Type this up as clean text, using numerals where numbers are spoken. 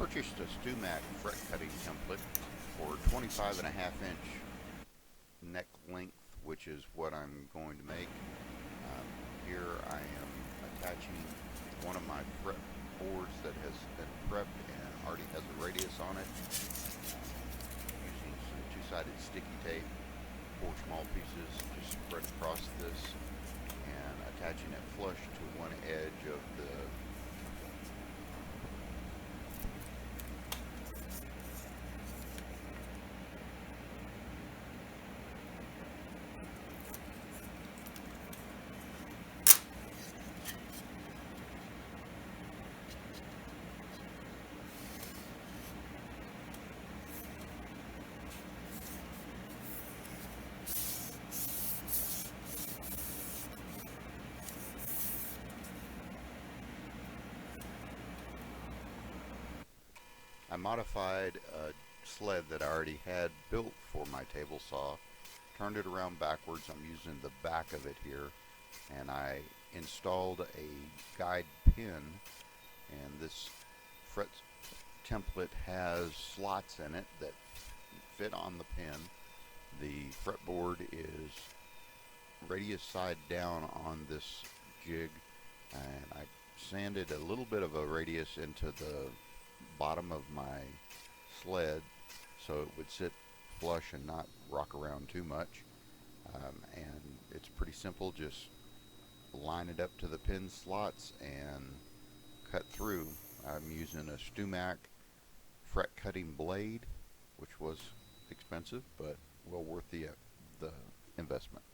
Purchased a StuMac fret cutting template for 25.5 inch neck length, which is what I'm going to make. Here I am attaching one of my fret boards that has been prepped and already has a radius on it, using some two-sided sticky tape, 4 small pieces just spread across this and attaching it flush to one edge of the I modified a sled that I already had built for my table saw, turned it around backwards. I'm using the back of it here, and I installed a guide pin, and this fret template has slots in it that fit on the pin. The fretboard is radius side down on this jig, and I sanded a little bit of a radius into the bottom of my sled so it would sit flush and not rock around too much. And it's pretty simple, just line it up to the pin slots and cut through. I'm using a StuMac fret cutting blade, which was expensive but well worth the investment.